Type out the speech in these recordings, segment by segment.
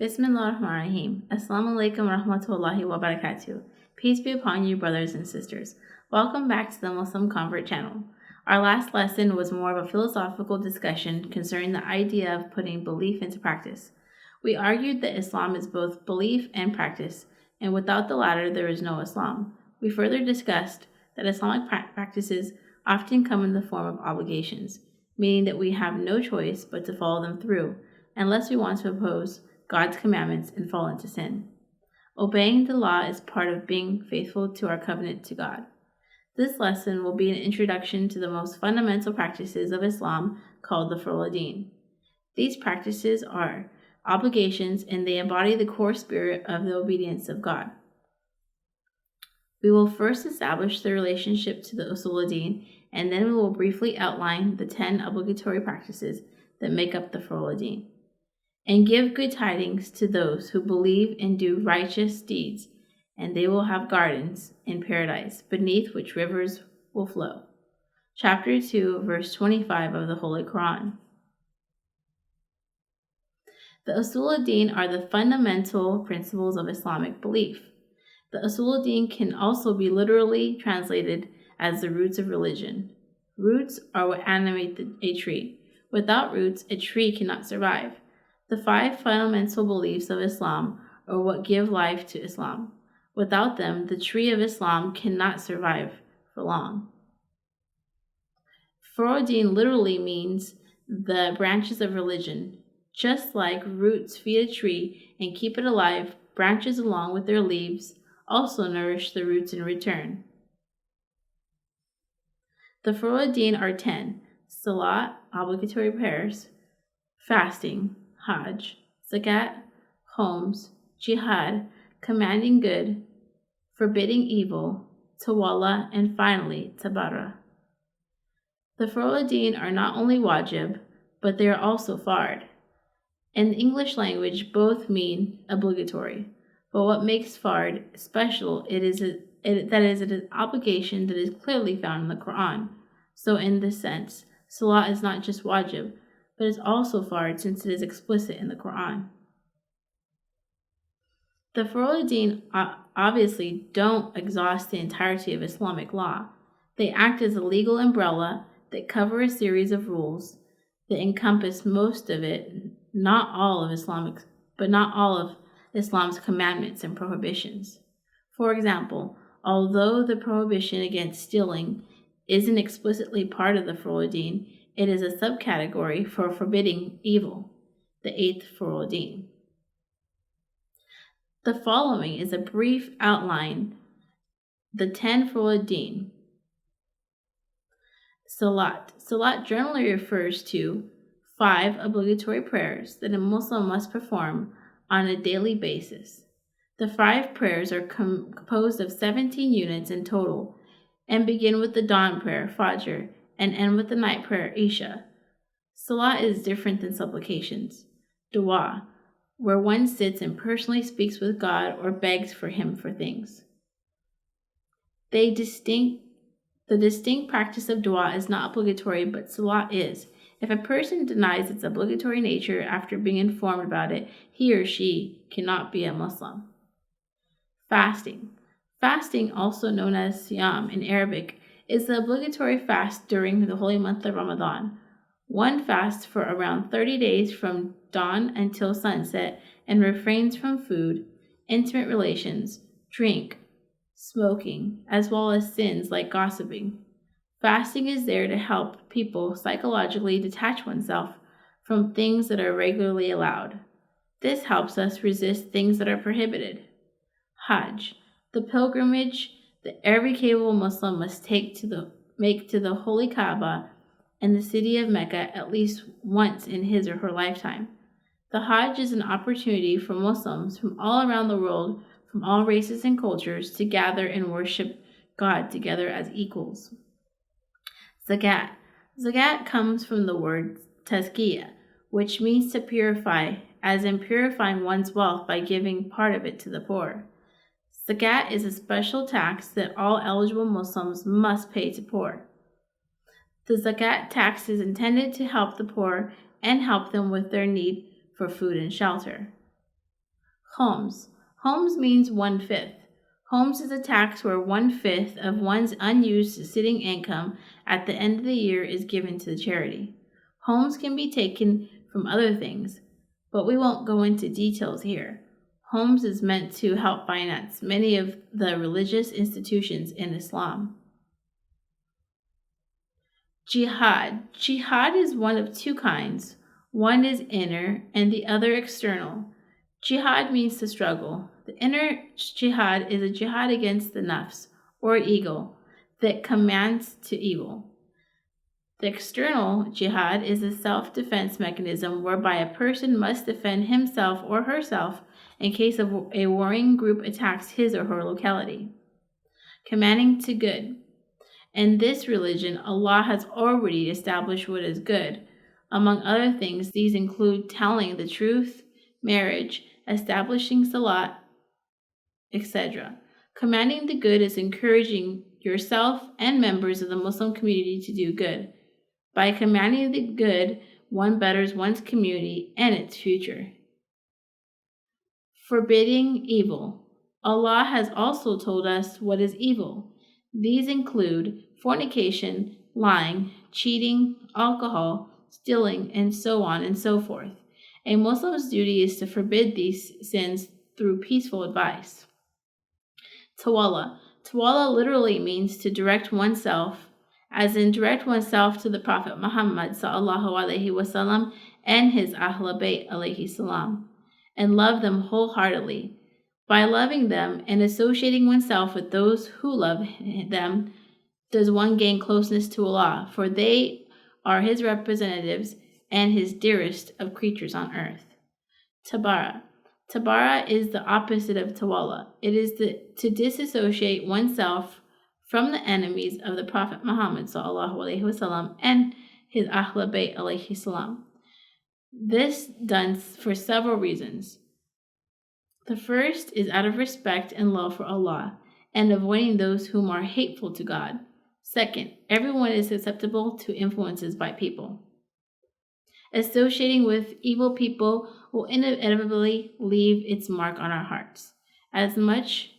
Bismillahirrahmanirrahim. Assalamu alaikum warahmatullahi wabarakatuh. Peace be upon you, brothers and sisters. Welcome back to the Muslim Convert channel. Our last lesson was more of a philosophical discussion concerning the idea of putting belief into practice. We argued that Islam is both belief and practice, and without the latter there is no Islam. We further discussed that Islamic practices often come in the form of obligations, meaning that we have no choice but to follow them through, unless we want to oppose God's commandments and fall into sin. Obeying the law is part of being faithful to our covenant to God. This lesson will be an introduction to the most fundamental practices of Islam called the Furūʿ al-Dīn. These practices are obligations and they embody the core spirit of the obedience of God. We will first establish the relationship to the usūl al-Dīn, and then we will briefly outline the 10 obligatory practices that make up the Furūʿ al-Dīn, and give good tidings to those who believe and do righteous deeds, and they will have gardens in paradise, beneath which rivers will flow. Chapter 2, verse 25 of the Holy Quran. The usūl al-Dīn are the fundamental principles of Islamic belief. The usūl al-Dīn can also be literally translated as the roots of religion. Roots are what animate a tree. Without roots, a tree cannot survive. The 5 fundamental beliefs of Islam are what give life to Islam. Without them, the tree of Islam cannot survive for long. Furūʿ al-Dīn literally means the branches of religion. Just like roots feed a tree and keep it alive, branches along with their leaves also nourish the roots in return. The Furūʿ al-Dīn are 10: Salat, obligatory prayers; fasting, Hajj; Zakat, homes; Jihad, commanding good, forbidding evil; Tawalla, and finally, Tabarra. The Furūʿ al-Dīn are not only wajib, but they are also fard. In the English language, both mean obligatory, but what makes fard special it is an obligation that is clearly found in the Quran. So in this sense, Salat is not just wajib, but is also fard since it is explicit in the Quran. The Furūʿ al-Dīn obviously don't exhaust the entirety of Islamic law. They act as a legal umbrella that cover a series of rules that encompass most of it, not all of Islam's commandments and prohibitions. For example, although the prohibition against stealing isn't explicitly part of the Furūʿ al-Dīn, it is a subcategory for forbidding evil, the 8th Furūʿ al-Dīn. The following is a brief outline. The 10 Furūʿ al-Dīn. Salat. Salat generally refers to 5 obligatory prayers that a Muslim must perform on a daily basis. The 5 prayers are composed of 17 units in total and begin with the dawn prayer, Fajr, and end with the night prayer, Isha. Salat is different than supplications, dua, where one sits and personally speaks with God or begs for Him for things. The distinct practice of dua is not obligatory, but salat is. If a person denies its obligatory nature after being informed about it, he or she cannot be a Muslim. Fasting. Fasting, also known as siyam in Arabic, is the obligatory fast during the holy month of Ramadan. One fasts for around 30 days from dawn until sunset and refrains from food, intimate relations, drink, smoking, as well as sins like gossiping. Fasting is there to help people psychologically detach oneself from things that are regularly allowed. This helps us resist things that are prohibited. Hajj, the pilgrimage that every capable Muslim must make to the Holy Kaaba and the city of Mecca at least once in his or her lifetime. The Hajj is an opportunity for Muslims from all around the world, from all races and cultures, to gather and worship God together as equals. Zakat. Zakat comes from the word tazkiyah, which means to purify, as in purifying one's wealth by giving part of it to the poor. Zakat is a special tax that all eligible Muslims must pay to poor. The zakat tax is intended to help the poor and help them with their need for food and shelter. Homs. Homs means 1/5. Homs is a tax where 1/5 of one's unused sitting income at the end of the year is given to the charity. Homs can be taken from other things, but we won't go into details here. Homs is meant to help finance many of the religious institutions in Islam. Jihad. Jihad is one of two kinds. One is inner and the other external. Jihad means to struggle. The inner jihad is a jihad against the nafs, or ego, that commands to evil. The external jihad is a self-defense mechanism whereby a person must defend himself or herself in case of a warring group attacks his or her locality. Commanding to good. In this religion, Allah has already established what is good. Among other things, these include telling the truth, marriage, establishing salat, etc. Commanding the good is encouraging yourself and members of the Muslim community to do good. By commanding the good, one betters one's community and its future. Forbidding evil. Allah has also told us what is evil. These include fornication, lying, cheating, alcohol, stealing, and so on and so forth. A Muslim's duty is to forbid these sins through peaceful advice. Tawalla. Tawalla literally means to direct oneself, as in direct oneself to the Prophet Muhammad ﷺ and his Ahl Bayt ﷺ, and love them wholeheartedly. By loving them and associating oneself with those who love them, does one gain closeness to Allah, for they are his representatives and his dearest of creatures on earth. Tabara. Tabara is the opposite of tawalla. It is to disassociate oneself from the enemies of the Prophet Muhammad ﷺ and his Ahl Bayt ﷺ. This done for several reasons. The first is out of respect and love for Allah and avoiding those whom are hateful to God. Second, everyone is susceptible to influences by people. Associating with evil people will inevitably leave its mark on our hearts. As much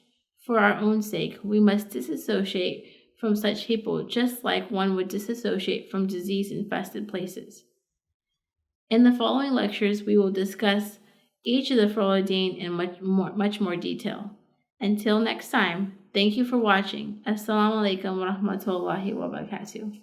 for our own sake, we must disassociate from such people just like one would disassociate from disease-infested places. In the following lectures, we will discuss each of the Furūʿ al-Dīn in much more detail. Until next time, thank you for watching. Assalamu alaikum wa rahmatullahi wa barakatuh.